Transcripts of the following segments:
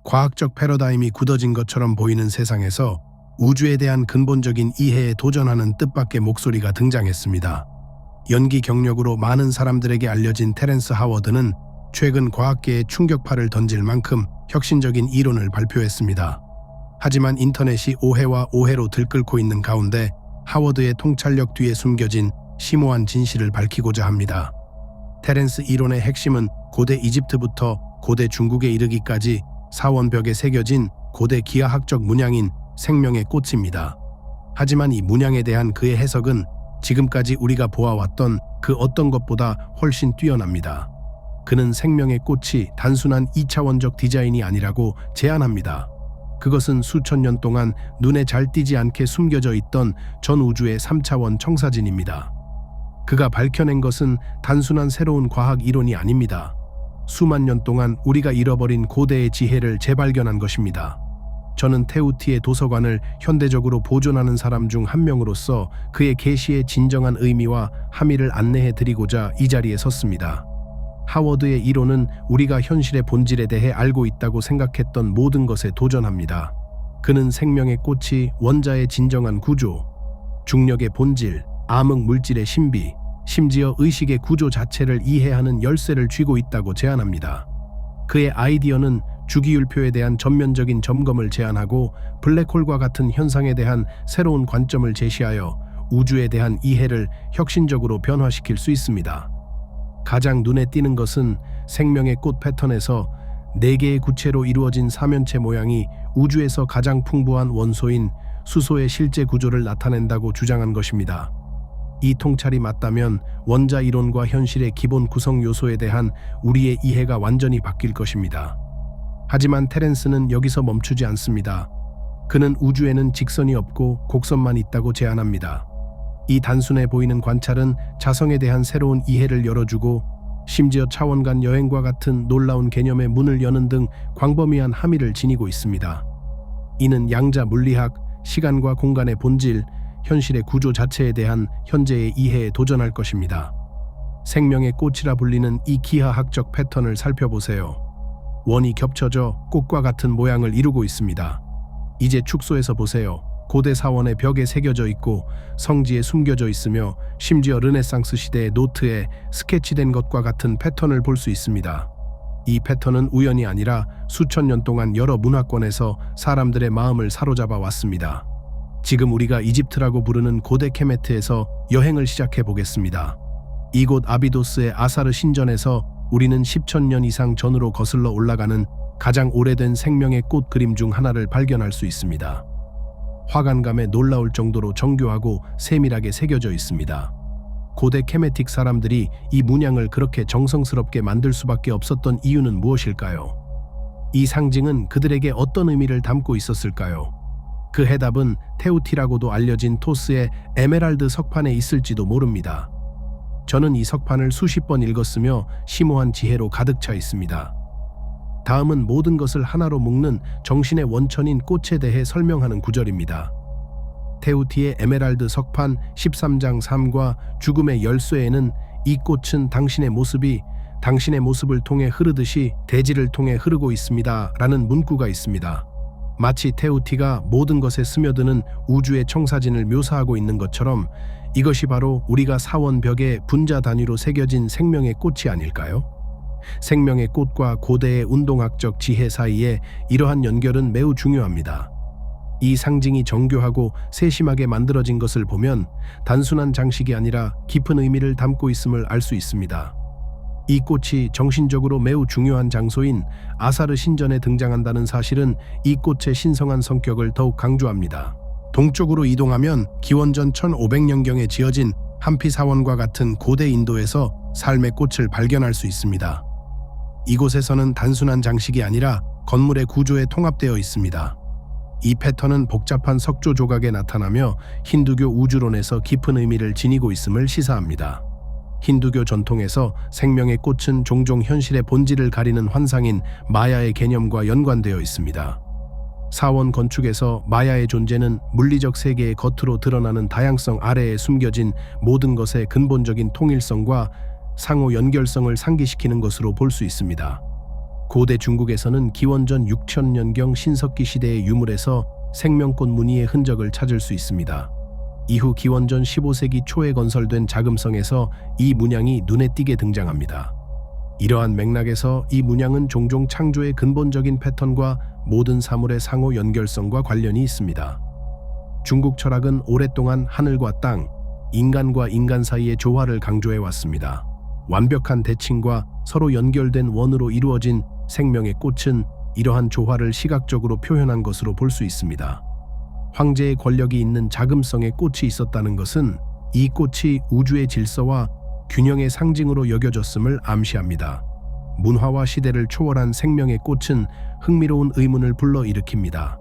과학적 패러다임이 굳어진 것처럼 보이는 세상에서 우주에 대한 근본적인 이해에 도전하는 뜻밖의 목소리가 등장했습니다. 연기 경력으로 많은 사람들에게 알려진 테렌스 하워드는 최근 과학계에 충격파를 던질 만큼 혁신적인 이론을 발표했습니다. 하지만 인터넷이 오해와 오해로 들끓고 있는 가운데 하워드의 통찰력 뒤에 숨겨진 심오한 진실을 밝히고자 합니다. 테렌스 이론의 핵심은 고대 이집트부터 고대 중국에 이르기까지 사원벽에 새겨진 고대 기하학적 문양인 생명의 꽃입니다. 하지만 이 문양에 대한 그의 해석은 지금까지 우리가 보아왔던 그 어떤 것보다 훨씬 뛰어납니다. 그는 생명의 꽃이 단순한 2차원적 디자인이 아니라고 제안합니다. 그것은 수천 년 동안 눈에 잘 띄지 않게 숨겨져 있던 전 우주의 3차원 청사진입니다. 그가 밝혀낸 것은 단순한 새로운 과학 이론이 아닙니다. 수만 년 동안 우리가 잃어버린 고대의 지혜를 재발견한 것입니다. 저는 테우티의 도서관을 현대적으로 보존하는 사람 중 한 명으로서 그의 계시의 진정한 의미와 함의를 안내해 드리고자 이 자리에 섰습니다. 하워드의 이론은 우리가 현실의 본질에 대해 알고 있다고 생각했던 모든 것에 도전합니다. 그는 생명의 꽃이 원자의 진정한 구조, 중력의 본질, 암흑 물질의 신비, 심지어 의식의 구조 자체를 이해하는 열쇠를 쥐고 있다고 제안합니다. 그의 아이디어는 주기율표에 대한 전면적인 점검을 제안하고 블랙홀과 같은 현상에 대한 새로운 관점을 제시하여 우주에 대한 이해를 혁신적으로 변화시킬 수 있습니다. 가장 눈에 띄는 것은 생명의 꽃 패턴에서 4개의 구체로 이루어진 사면체 모양이 우주에서 가장 풍부한 원소인 수소의 실제 구조를 나타낸다고 주장한 것입니다. 이 통찰이 맞다면 원자 이론과 현실의 기본 구성 요소에 대한 우리의 이해가 완전히 바뀔 것입니다. 하지만 테렌스는 여기서 멈추지 않습니다. 그는 우주에는 직선이 없고 곡선만 있다고 제안합니다. 이 단순해 보이는 관찰은 자성에 대한 새로운 이해를 열어주고 심지어 차원 간 여행과 같은 놀라운 개념의 문을 여는 등 광범위한 함의를 지니고 있습니다. 이는 양자 물리학, 시간과 공간의 본질, 현실의 구조 자체에 대한 현재의 이해에 도전할 것입니다. 생명의 꽃이라 불리는 이 기하학적 패턴을 살펴보세요. 원이 겹쳐져 꽃과 같은 모양을 이루고 있습니다. 이제 축소해서 보세요. 고대 사원의 벽에 새겨져 있고 성지에 숨겨져 있으며 심지어 르네상스 시대의 노트에 스케치된 것과 같은 패턴을 볼 수 있습니다. 이 패턴은 우연이 아니라 수천 년 동안 여러 문화권에서 사람들의 마음을 사로잡아 왔습니다. 지금 우리가 이집트라고 부르는 고대 케메트에서 여행을 시작해 보겠습니다. 이곳 아비도스의 아사르 신전에서 우리는 10,000년 이상 전으로 거슬러 올라가는 가장 오래된 생명의 꽃 그림 중 하나를 발견할 수 있습니다. 화관감에 놀라울 정도로 정교하고 세밀하게 새겨져 있습니다. 고대 케메틱 사람들이 이 문양을 그렇게 정성스럽게 만들 수밖에 없었던 이유는 무엇일까요? 이 상징은 그들에게 어떤 의미를 담고 있었을까요? 그 해답은 테우티라고도 알려진 토스의 에메랄드 석판에 있을지도 모릅니다. 저는 이 석판을 수십 번 읽었으며 심오한 지혜로 가득 차 있습니다. 다음은 모든 것을 하나로 묶는 정신의 원천인 꽃에 대해 설명하는 구절입니다. 테우티의 에메랄드 석판 13장 3과 죽음의 열쇠에는 이 꽃은 당신의 모습이 당신의 모습을 통해 흐르듯이 대지를 통해 흐르고 있습니다. 라는 문구가 있습니다. 마치 테우티가 모든 것에 스며드는 우주의 청사진을 묘사하고 있는 것처럼 이것이 바로 우리가 사원벽에 분자 단위로 새겨진 생명의 꽃이 아닐까요? 생명의 꽃과 고대의 운동학적 지혜 사이에 이러한 연결은 매우 중요합니다. 이 상징이 정교하고 세심하게 만들어진 것을 보면 단순한 장식이 아니라 깊은 의미를 담고 있음을 알 수 있습니다. 이 꽃이 정신적으로 매우 중요한 장소인 아사르 신전에 등장한다는 사실은 이 꽃의 신성한 성격을 더욱 강조합니다. 동쪽으로 이동하면 기원전 1500년경에 지어진 함피사원과 같은 고대 인도에서 삶의 꽃을 발견할 수 있습니다. 이곳에서는 단순한 장식이 아니라 건물의 구조에 통합되어 있습니다. 이 패턴은 복잡한 석조 조각에 나타나며 힌두교 우주론에서 깊은 의미를 지니고 있음을 시사합니다. 힌두교 전통에서 생명의 꽃은 종종 현실의 본질을 가리는 환상인 마야의 개념과 연관되어 있습니다. 사원 건축에서 마야의 존재는 물리적 세계의 겉으로 드러나는 다양성 아래에 숨겨진 모든 것의 근본적인 통일성과 상호 연결성을 상기시키는 것으로 볼 수 있습니다. 고대 중국에서는 기원전 6000년경 신석기 시대의 유물에서 생명꽃 무늬의 흔적을 찾을 수 있습니다. 이후 기원전 15세기 초에 건설된 자금성에서 이 문양이 눈에 띄게 등장합니다. 이러한 맥락에서 이 문양은 종종 창조의 근본적인 패턴과 모든 사물의 상호 연결성과 관련이 있습니다. 중국 철학은 오랫동안 하늘과 땅, 인간과 인간 사이의 조화를 강조해 왔습니다. 완벽한 대칭과 서로 연결된 원으로 이루어진 생명의 꽃은 이러한 조화를 시각적으로 표현한 것으로 볼 수 있습니다. 황제의 권력이 있는 자금성에 꽃이 있었다는 것은 이 꽃이 우주의 질서와 균형의 상징으로 여겨졌음을 암시합니다. 문화와 시대를 초월한 생명의 꽃은 흥미로운 의문을 불러일으킵니다.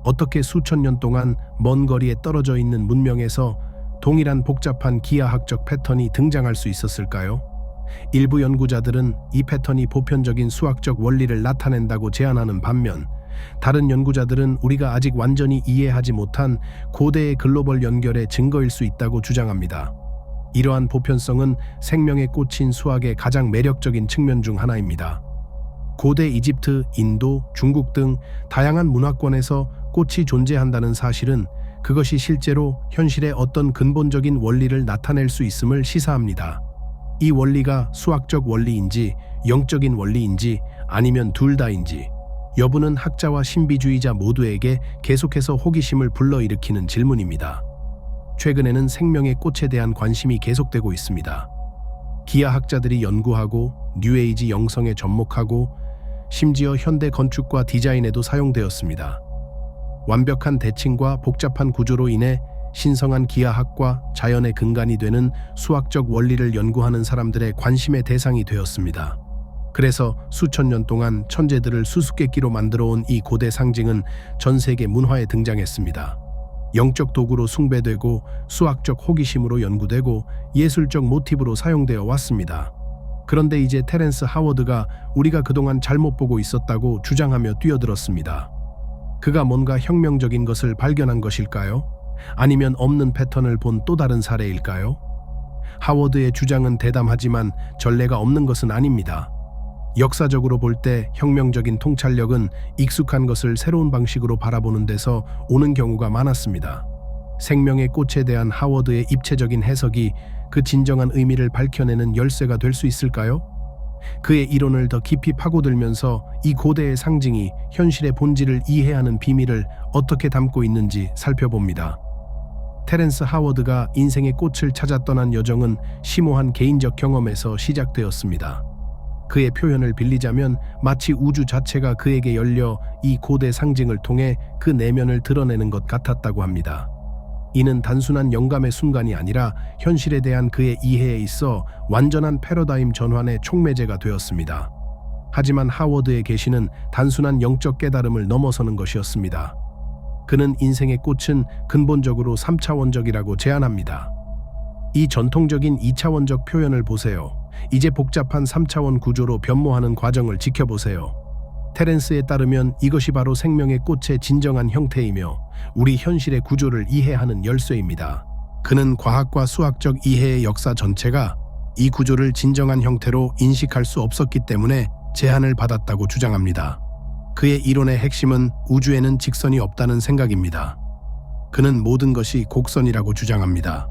어떻게 수천 년 동안 먼 거리에 떨어져 있는 문명에서 동일한 복잡한 기하학적 패턴이 등장할 수 있었을까요? 일부 연구자들은 이 패턴이 보편적인 수학적 원리를 나타낸다고 제안하는 반면, 다른 연구자들은 우리가 아직 완전히 이해하지 못한 고대의 글로벌 연결의 증거일 수 있다고 주장합니다. 이러한 보편성은 생명의 꽃인 수학의 가장 매력적인 측면 중 하나입니다. 고대 이집트, 인도, 중국 등 다양한 문화권에서 꽃이 존재한다는 사실은 그것이 실제로 현실의 어떤 근본적인 원리를 나타낼 수 있음을 시사합니다. 이 원리가 수학적 원리인지 영적인 원리인지 아니면 둘 다인지 여부는 학자와 신비주의자 모두에게 계속해서 호기심을 불러일으키는 질문입니다. 최근에는 생명의 꽃에 대한 관심이 계속되고 있습니다. 기하학자들이 연구하고 뉴에이지 영성에 접목하고 심지어 현대 건축과 디자인에도 사용되었습니다. 완벽한 대칭과 복잡한 구조로 인해 신성한 기하학과 자연의 근간이 되는 수학적 원리를 연구하는 사람들의 관심의 대상이 되었습니다. 그래서 수천 년 동안 천재들을 수수께끼로 만들어온 이 고대 상징은 전 세계 문화에 등장했습니다. 영적 도구로 숭배되고 수학적 호기심으로 연구되고 예술적 모티브로 사용되어 왔습니다. 그런데 이제 테렌스 하워드가 우리가 그동안 잘못 보고 있었다고 주장하며 뛰어들었습니다. 그가 뭔가 혁명적인 것을 발견한 것일까요? 아니면 없는 패턴을 본 또 다른 사례일까요? 하워드의 주장은 대담하지만 전례가 없는 것은 아닙니다. 역사적으로 볼 때 혁명적인 통찰력은 익숙한 것을 새로운 방식으로 바라보는 데서 오는 경우가 많았습니다. 생명의 꽃에 대한 하워드의 입체적인 해석이 그 진정한 의미를 밝혀내는 열쇠가 될 수 있을까요? 그의 이론을 더 깊이 파고들면서 이 고대의 상징이 현실의 본질을 이해하는 비밀을 어떻게 담고 있는지 살펴봅니다. 테렌스 하워드가 인생의 꽃을 찾아 떠난 여정은 심오한 개인적 경험에서 시작되었습니다. 그의 표현을 빌리자면 마치 우주 자체가 그에게 열려 이 고대 상징을 통해 그 내면을 드러내는 것 같았다고 합니다. 이는 단순한 영감의 순간이 아니라 현실에 대한 그의 이해에 있어 완전한 패러다임 전환의 촉매제가 되었습니다. 하지만 하워드의 계시는 단순한 영적 깨달음을 넘어서는 것이었습니다. 그는 인생의 꽃은 근본적으로 3차원적이라고 제안합니다. 이 전통적인 2차원적 표현을 보세요. 이제 복잡한 3차원 구조로 변모하는 과정을 지켜보세요. 테렌스에 따르면 이것이 바로 생명의 꽃의 진정한 형태이며 우리 현실의 구조를 이해하는 열쇠입니다. 그는 과학과 수학적 이해의 역사 전체가 이 구조를 진정한 형태로 인식할 수 없었기 때문에 제한을 받았다고 주장합니다. 그의 이론의 핵심은 우주에는 직선이 없다는 생각입니다. 그는 모든 것이 곡선이라고 주장합니다.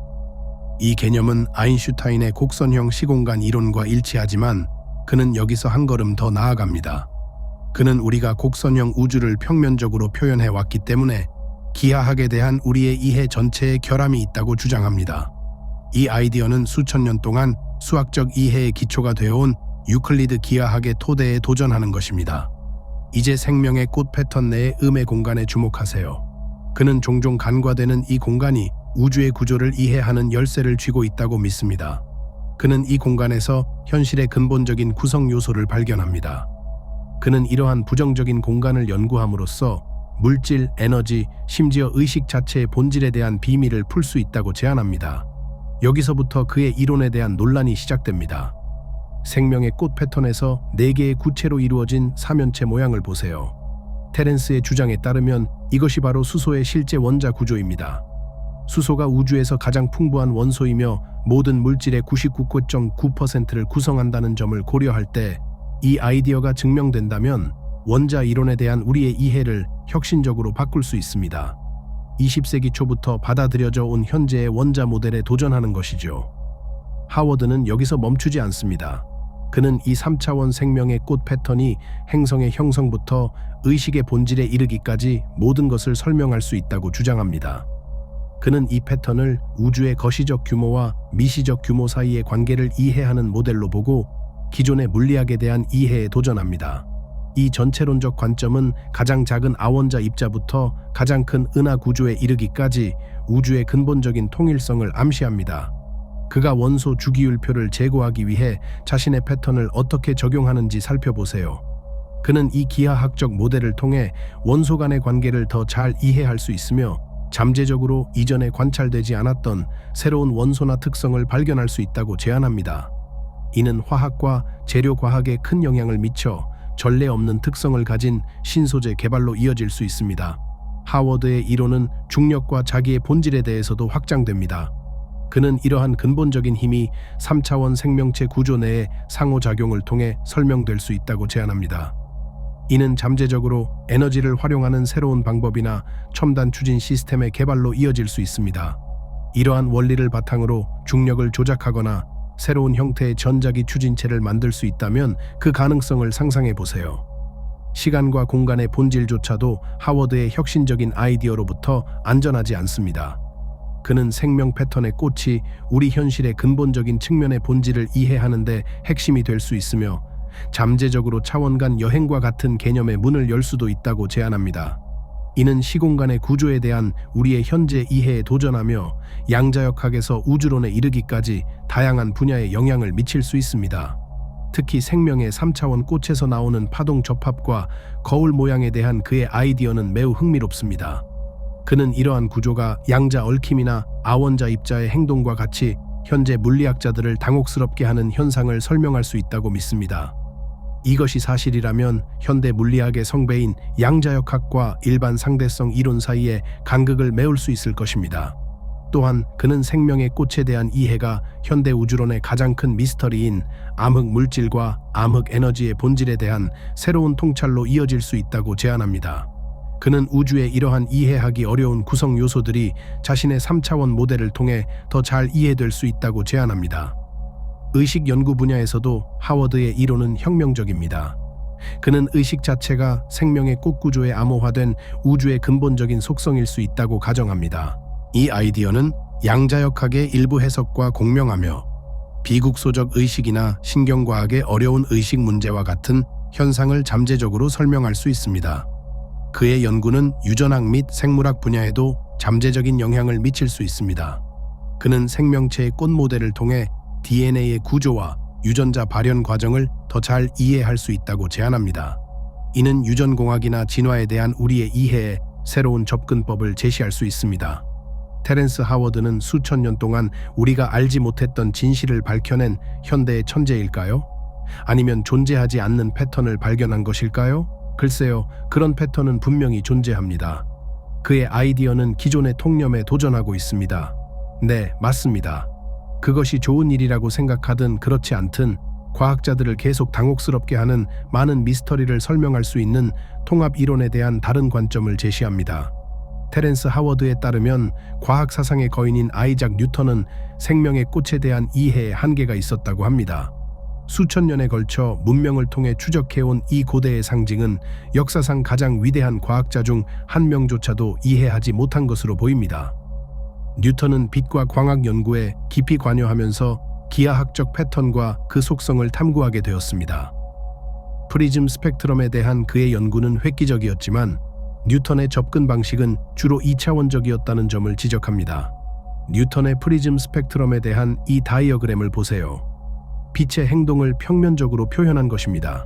이 개념은 아인슈타인의 곡선형 시공간 이론과 일치하지만 그는 여기서 한 걸음 더 나아갑니다. 그는 우리가 곡선형 우주를 평면적으로 표현해 왔기 때문에 기하학에 대한 우리의 이해 전체에 결함이 있다고 주장합니다. 이 아이디어는 수천 년 동안 수학적 이해의 기초가 되어온 유클리드 기하학의 토대에 도전하는 것입니다. 이제 생명의 꽃 패턴 내의 음의 공간에 주목하세요. 그는 종종 간과되는 이 공간이 우주의 구조를 이해하는 열쇠를 쥐고 있다고 믿습니다. 그는 이 공간에서 현실의 근본적인 구성 요소를 발견합니다. 그는 이러한 부정적인 공간을 연구함으로써 물질, 에너지, 심지어 의식 자체의 본질에 대한 비밀을 풀 수 있다고 제안합니다. 여기서부터 그의 이론에 대한 논란이 시작됩니다. 생명의 꽃 패턴에서 4개의 구체로 이루어진 사면체 모양을 보세요. 테렌스의 주장에 따르면 이것이 바로 수소의 실제 원자 구조입니다. 수소가 우주에서 가장 풍부한 원소이며 모든 물질의 99.9%를 구성한다는 점을 고려할 때 이 아이디어가 증명된다면 원자 이론에 대한 우리의 이해를 혁신적으로 바꿀 수 있습니다. 20세기 초부터 받아들여져 온 현재의 원자 모델에 도전하는 것이죠. 하워드는 여기서 멈추지 않습니다. 그는 이 3차원 생명의 꽃 패턴이 행성의 형성부터 의식의 본질에 이르기까지 모든 것을 설명할 수 있다고 주장합니다. 그는 이 패턴을 우주의 거시적 규모와 미시적 규모 사이의 관계를 이해하는 모델로 보고 기존의 물리학에 대한 이해에 도전합니다. 이 전체론적 관점은 가장 작은 아원자 입자부터 가장 큰 은하 구조에 이르기까지 우주의 근본적인 통일성을 암시합니다. 그가 원소 주기율표를 제고하기 위해 자신의 패턴을 어떻게 적용하는지 살펴보세요. 그는 이 기하학적 모델을 통해 원소 간의 관계를 더 잘 이해할 수 있으며 잠재적으로 이전에 관찰되지 않았던 새로운 원소나 특성을 발견할 수 있다고 제안합니다. 이는 화학과 재료과학에 큰 영향을 미쳐 전례 없는 특성을 가진 신소재 개발로 이어질 수 있습니다. 하워드의 이론은 중력과 자기의 본질에 대해서도 확장됩니다. 그는 이러한 근본적인 힘이 3차원 생명체 구조 내의 상호작용을 통해 설명될 수 있다고 제안합니다. 이는 잠재적으로 에너지를 활용하는 새로운 방법이나 첨단 추진 시스템의 개발로 이어질 수 있습니다. 이러한 원리를 바탕으로 중력을 조작하거나 새로운 형태의 전자기 추진체를 만들 수 있다면 그 가능성을 상상해 보세요. 시간과 공간의 본질조차도 하워드의 혁신적인 아이디어로부터 안전하지 않습니다. 그는 생명 패턴의 꽃이 우리 현실의 근본적인 측면의 본질을 이해하는 데 핵심이 될 수 있으며 잠재적으로 차원 간 여행과 같은 개념의 문을 열 수도 있다고 제안합니다. 이는 시공간의 구조에 대한 우리의 현재 이해에 도전하며 양자역학에서 우주론에 이르기까지 다양한 분야에 영향을 미칠 수 있습니다. 특히 생명의 3차원 꽃에서 나오는 파동 접합과 거울 모양에 대한 그의 아이디어는 매우 흥미롭습니다. 그는 이러한 구조가 양자 얽힘이나 아원자 입자의 행동과 같이 현재 물리학자들을 당혹스럽게 하는 현상을 설명할 수 있다고 믿습니다. 이것이 사실이라면 현대 물리학의 성배인 양자역학과 일반 상대성 이론 사이의 간극을 메울 수 있을 것입니다. 또한 그는 생명의 꽃에 대한 이해가 현대 우주론의 가장 큰 미스터리인 암흑 물질과 암흑 에너지의 본질에 대한 새로운 통찰로 이어질 수 있다고 제안합니다. 그는 우주의 이러한 이해하기 어려운 구성 요소들이 자신의 3차원 모델을 통해 더 잘 이해될 수 있다고 제안합니다. 의식 연구 분야에서도 하워드의 이론은 혁명적입니다. 그는 의식 자체가 생명의 꽃 구조에 암호화된 우주의 근본적인 속성일 수 있다고 가정합니다. 이 아이디어는 양자역학의 일부 해석과 공명하며 비국소적 의식이나 신경과학의 어려운 의식 문제와 같은 현상을 잠재적으로 설명할 수 있습니다. 그의 연구는 유전학 및 생물학 분야에도 잠재적인 영향을 미칠 수 있습니다. 그는 생명체의 꽃 모델을 통해 DNA의 구조와 유전자 발현 과정을 더 잘 이해할 수 있다고 제안합니다. 이는 유전공학이나 진화에 대한 우리의 이해에 새로운 접근법을 제시할 수 있습니다. 테렌스 하워드는 수천 년 동안 우리가 알지 못했던 진실을 밝혀낸 현대의 천재일까요? 아니면 존재하지 않는 패턴을 발견한 것일까요? 글쎄요, 그런 패턴은 분명히 존재합니다. 그의 아이디어는 기존의 통념에 도전하고 있습니다. 네, 맞습니다. 그것이 좋은 일이라고 생각하든 그렇지 않든 과학자들을 계속 당혹스럽게 하는 많은 미스터리를 설명할 수 있는 통합 이론에 대한 다른 관점을 제시합니다. 테렌스 하워드에 따르면 과학 사상의 거인인 아이작 뉴턴은 생명의 꽃에 대한 이해에 한계가 있었다고 합니다. 수천 년에 걸쳐 문명을 통해 추적해온 이 고대의 상징은 역사상 가장 위대한 과학자 중 한 명조차도 이해하지 못한 것으로 보입니다. 뉴턴은 빛과 광학 연구에 깊이 관여하면서 기하학적 패턴과 그 속성을 탐구하게 되었습니다. 프리즘 스펙트럼에 대한 그의 연구는 획기적이었지만 뉴턴의 접근 방식은 주로 2차원적이었다는 점을 지적합니다. 뉴턴의 프리즘 스펙트럼에 대한 이 다이어그램을 보세요. 빛의 행동을 평면적으로 표현한 것입니다.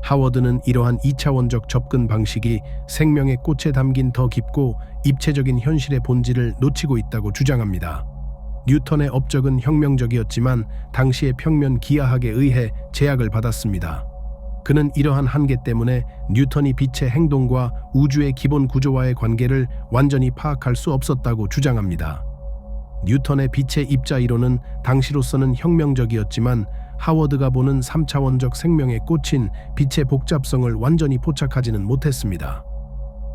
하워드는 이러한 2차원적 접근 방식이 생명의 꽃에 담긴 더 깊고 입체적인 현실의 본질을 놓치고 있다고 주장합니다. 뉴턴의 업적은 혁명적이었지만 당시의 평면 기하학에 의해 제약을 받았습니다. 그는 이러한 한계 때문에 뉴턴이 빛의 행동과 우주의 기본 구조와의 관계를 완전히 파악할 수 없었다고 주장합니다. 뉴턴의 빛의 입자 이론은 당시로서는 혁명적이었지만 하워드가 보는 3차원적 생명의 꽃인 빛의 복잡성을 완전히 포착하지는 못했습니다.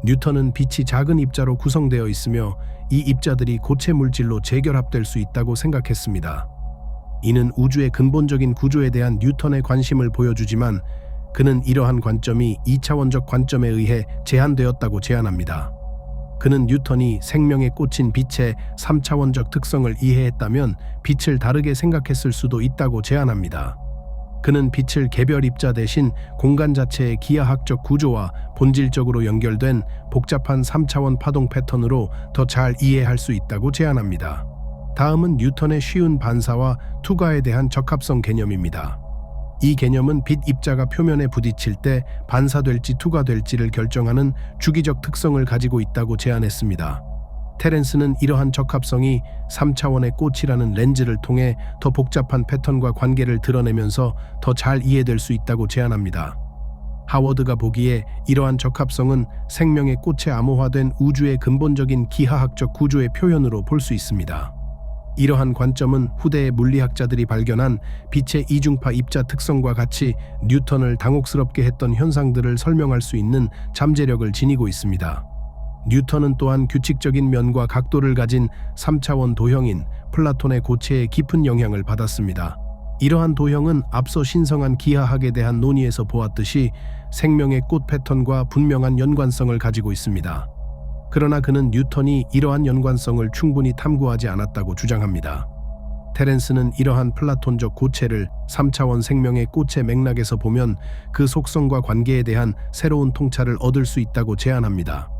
뉴턴은 빛이 작은 입자로 구성되어 있으며 이 입자들이 고체 물질로 재결합될 수 있다고 생각했습니다. 이는 우주의 근본적인 구조에 대한 뉴턴의 관심을 보여주지만 그는 이러한 관점이 2차원적 관점에 의해 제한되었다고 제안합니다. 그는 뉴턴이 생명의 꽃인 빛의 3차원적 특성을 이해했다면 빛을 다르게 생각했을 수도 있다고 제안합니다. 그는 빛을 개별 입자 대신 공간 자체의 기하학적 구조와 본질적으로 연결된 복잡한 3차원 파동 패턴으로 더 잘 이해할 수 있다고 제안합니다. 다음은 뉴턴의 쉬운 반사와 투과에 대한 적합성 개념입니다. 이 개념은 빛 입자가 표면에 부딪힐 때 반사될지 투과될지를 결정하는 주기적 특성을 가지고 있다고 제안했습니다. 테렌스는 이러한 적합성이 3차원의 꽃이라는 렌즈를 통해 더 복잡한 패턴과 관계를 드러내면서 더 잘 이해될 수 있다고 제안합니다. 하워드가 보기에 이러한 적합성은 생명의 꽃에 암호화된 우주의 근본적인 기하학적 구조의 표현으로 볼 수 있습니다. 이러한 관점은 후대의 물리학자들이 발견한 빛의 이중파 입자 특성과 같이 뉴턴을 당혹스럽게 했던 현상들을 설명할 수 있는 잠재력을 지니고 있습니다. 뉴턴은 또한 규칙적인 면과 각도를 가진 3차원 도형인 플라톤의 고체에 깊은 영향을 받았습니다. 이러한 도형은 앞서 신성한 기하학에 대한 논의에서 보았듯이 생명의 꽃 패턴과 분명한 연관성을 가지고 있습니다. 그러나 그는 뉴턴이 이러한 연관성을 충분히 탐구하지 않았다고 주장합니다. 테렌스는 이러한 플라톤적 고체를 3차원 생명의 꽃의 맥락에서 보면 그 속성과 관계에 대한 새로운 통찰을 얻을 수 있다고 제안합니다.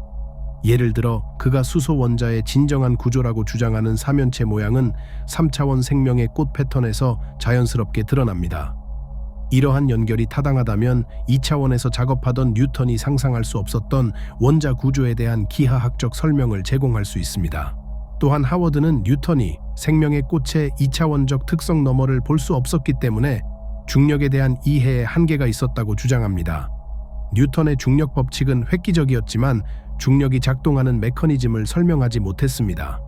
예를 들어 그가 수소 원자의 진정한 구조라고 주장하는 사면체 모양은 3차원 생명의 꽃 패턴에서 자연스럽게 드러납니다. 이러한 연결이 타당하다면 2차원에서 작업하던 뉴턴이 상상할 수 없었던 원자 구조에 대한 기하학적 설명을 제공할 수 있습니다. 또한 하워드는 뉴턴이 생명의 꽃의 2차원적 특성 너머를 볼 수 없었기 때문에 중력에 대한 이해에 한계가 있었다고 주장합니다. 뉴턴의 중력 법칙은 획기적이었지만 중력이 작동하는 메커니즘을 설명하지 못했습니다.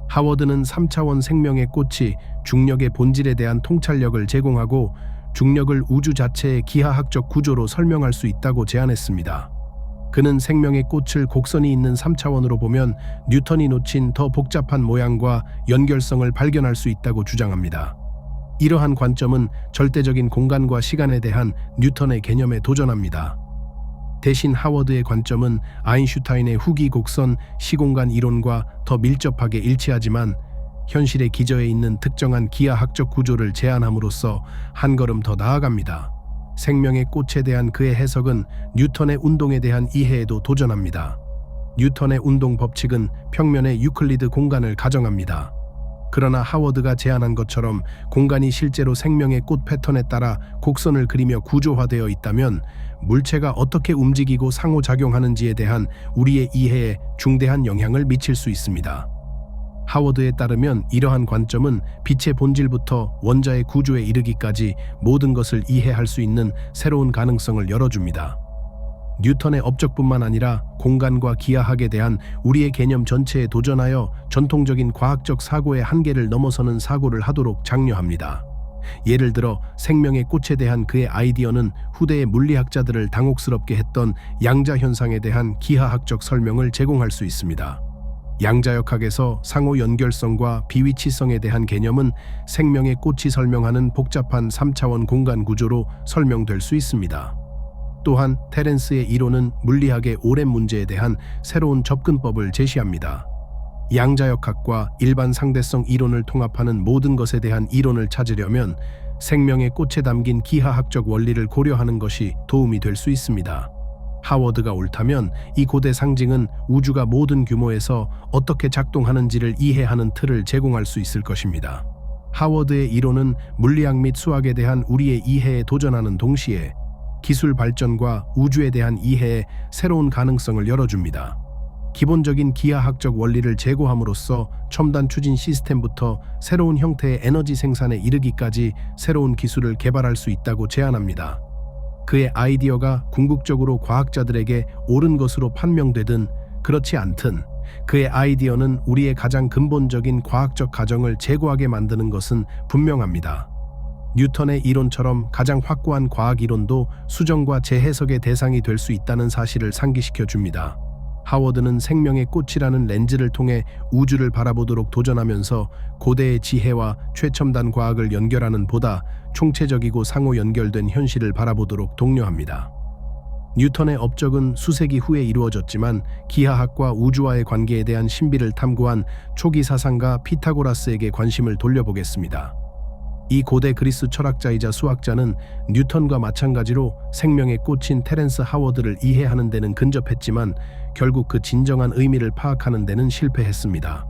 하워드는 3차원 생명의 꽃이 중력의 본질에 대한 통찰력을 제공하고 중력을 우주 자체의 기하학적 구조로 설명할 수 있다고 제안했습니다. 그는 생명의 꽃을 곡선이 있는 3차원으로 보면 뉴턴이 놓친 더 복잡한 모양과 연결성을 발견할 수 있다고 주장합니다. 이러한 관점은 절대적인 공간과 시간에 대한 뉴턴의 개념에 도전합니다. 대신 하워드의 관점은 아인슈타인의 후기 곡선 시공간 이론과 더 밀접하게 일치하지만 현실의 기저에 있는 특정한 기하학적 구조를 제안함으로써 한 걸음 더 나아갑니다. 생명의 꽃에 대한 그의 해석은 뉴턴의 운동에 대한 이해에도 도전합니다. 뉴턴의 운동 법칙은 평면의 유클리드 공간을 가정합니다. 그러나 하워드가 제안한 것처럼 공간이 실제로 생명의 꽃 패턴에 따라 곡선을 그리며 구조화되어 있다면 물체가 어떻게 움직이고 상호작용하는지에 대한 우리의 이해에 중대한 영향을 미칠 수 있습니다. 하워드에 따르면 이러한 관점은 빛의 본질부터 원자의 구조에 이르기까지 모든 것을 이해할 수 있는 새로운 가능성을 열어줍니다. 뉴턴의 업적뿐만 아니라 공간과 기하학에 대한 우리의 개념 전체에 도전하여 전통적인 과학적 사고의 한계를 넘어서는 사고를 하도록 장려합니다. 예를 들어 생명의 꽃에 대한 그의 아이디어는 후대의 물리학자들을 당혹스럽게 했던 양자 현상에 대한 기하학적 설명을 제공할 수 있습니다. 양자역학에서 상호 연결성과 비위치성에 대한 개념은 생명의 꽃이 설명하는 복잡한 3차원 공간 구조로 설명될 수 있습니다. 또한 테렌스의 이론은 물리학의 오랜 문제에 대한 새로운 접근법을 제시합니다. 양자역학과 일반 상대성 이론을 통합하는 모든 것에 대한 이론을 찾으려면 생명의 꽃에 담긴 기하학적 원리를 고려하는 것이 도움이 될 수 있습니다. 하워드가 옳다면 이 고대 상징은 우주가 모든 규모에서 어떻게 작동하는지를 이해하는 틀을 제공할 수 있을 것입니다. 하워드의 이론은 물리학 및 수학에 대한 우리의 이해에 도전하는 동시에 기술 발전과 우주에 대한 이해에 새로운 가능성을 열어줍니다. 기본적인 기하학적 원리를 제고함으로써 첨단 추진 시스템부터 새로운 형태의 에너지 생산에 이르기까지 새로운 기술을 개발할 수 있다고 제안합니다. 그의 아이디어가 궁극적으로 과학자들에게 옳은 것으로 판명되든 그렇지 않든 그의 아이디어는 우리의 가장 근본적인 과학적 가정을 제고하게 만드는 것은 분명합니다. 뉴턴의 이론처럼 가장 확고한 과학 이론도 수정과 재해석의 대상이 될 수 있다는 사실을 상기시켜 줍니다. 하워드는 생명의 꽃이라는 렌즈를 통해 우주를 바라보도록 도전하면서 고대의 지혜와 최첨단 과학을 연결하는 보다 총체적이고 상호 연결된 현실을 바라보도록 독려합니다. 뉴턴의 업적은 수세기 후에 이루어졌지만 기하학과 우주와의 관계에 대한 신비를 탐구한 초기 사상가 피타고라스에게 관심을 돌려보겠습니다. 이 고대 그리스 철학자이자 수학자는 뉴턴과 마찬가지로 생명의 꽃인 테렌스 하워드를 이해하는 데는 근접했지만 결국 그 진정한 의미를 파악하는 데는 실패했습니다.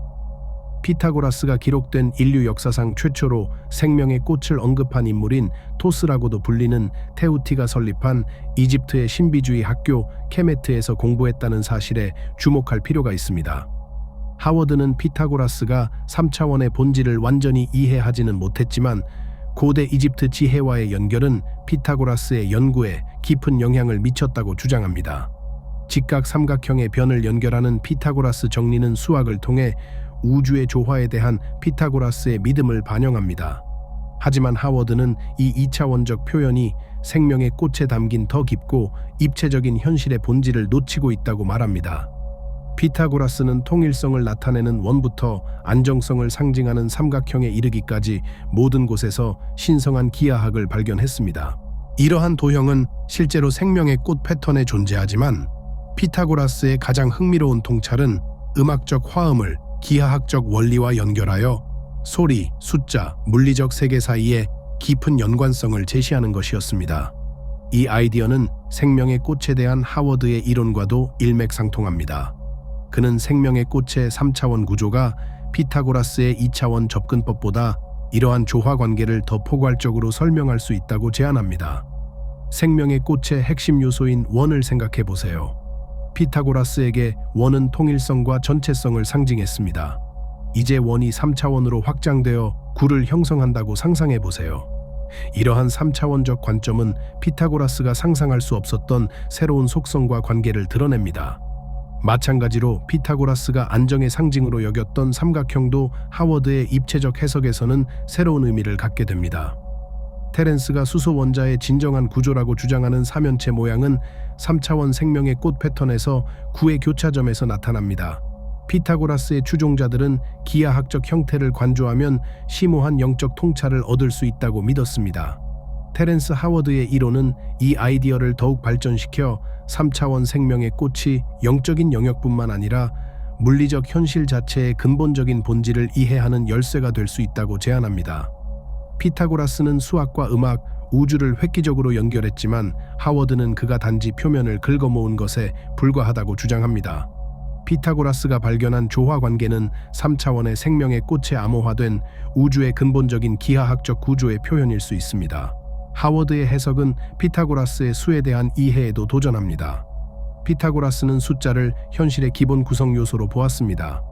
피타고라스가 기록된 인류 역사상 최초로 생명의 꽃을 언급한 인물인 토스라고도 불리는 테우티가 설립한 이집트의 신비주의 학교 케메트에서 공부했다는 사실에 주목할 필요가 있습니다. 하워드는 피타고라스가 3차원의 본질을 완전히 이해하지는 못했지만 고대 이집트 지혜와의 연결은 피타고라스의 연구에 깊은 영향을 미쳤다고 주장합니다. 직각 삼각형의 변을 연결하는 피타고라스 정리는 수학을 통해 우주의 조화에 대한 피타고라스의 믿음을 반영합니다. 하지만 하워드는 이 2차원적 표현이 생명의 꽃에 담긴 더 깊고 입체적인 현실의 본질을 놓치고 있다고 말합니다. 피타고라스는 통일성을 나타내는 원부터 안정성을 상징하는 삼각형에 이르기까지 모든 곳에서 신성한 기하학을 발견했습니다. 이러한 도형은 실제로 생명의 꽃 패턴에 존재하지만 피타고라스의 가장 흥미로운 통찰은 음악적 화음을 기하학적 원리와 연결하여 소리, 숫자, 물리적 세계 사이에 깊은 연관성을 제시하는 것이었습니다. 이 아이디어는 생명의 꽃에 대한 하워드의 이론과도 일맥상통합니다. 그는 생명의 꽃의 3차원 구조가 피타고라스의 2차원 접근법보다 이러한 조화 관계를 더 포괄적으로 설명할 수 있다고 제안합니다. 생명의 꽃의 핵심 요소인 원을 생각해 보세요. 피타고라스에게 원은 통일성과 전체성을 상징했습니다. 이제 원이 3차원으로 확장되어 구를 형성한다고 상상해 보세요. 이러한 3차원적 관점은 피타고라스가 상상할 수 없었던 새로운 속성과 관계를 드러냅니다. 마찬가지로 피타고라스가 안정의 상징으로 여겼던 삼각형도 하워드의 입체적 해석에서는 새로운 의미를 갖게 됩니다. 테렌스가 수소 원자의 진정한 구조라고 주장하는 삼연체 모양은 3차원 생명의 꽃 패턴에서 구의 교차점에서 나타납니다. 피타고라스의 추종자들은 기하학적 형태를 관조하면 심오한 영적 통찰을 얻을 수 있다고 믿었습니다. 테렌스 하워드의 이론은 이 아이디어를 더욱 발전시켜 3차원 생명의 꽃이 영적인 영역뿐만 아니라 물리적 현실 자체의 근본적인 본질을 이해하는 열쇠가 될 수 있다고 제안합니다. 피타고라스는 수학과 음악, 우주를 획기적으로 연결했지만 하워드는 그가 단지 표면을 긁어모은 것에 불과하다고 주장합니다. 피타고라스가 발견한 조화 관계는 3차원의 생명의 꽃에 암호화된 우주의 근본적인 기하학적 구조의 표현일 수 있습니다. 하워드의 해석은 피타고라스의 수에 대한 이해에도 도전합니다. 피타고라스는 숫자를 현실의 기본 구성 요소로 보았습니다.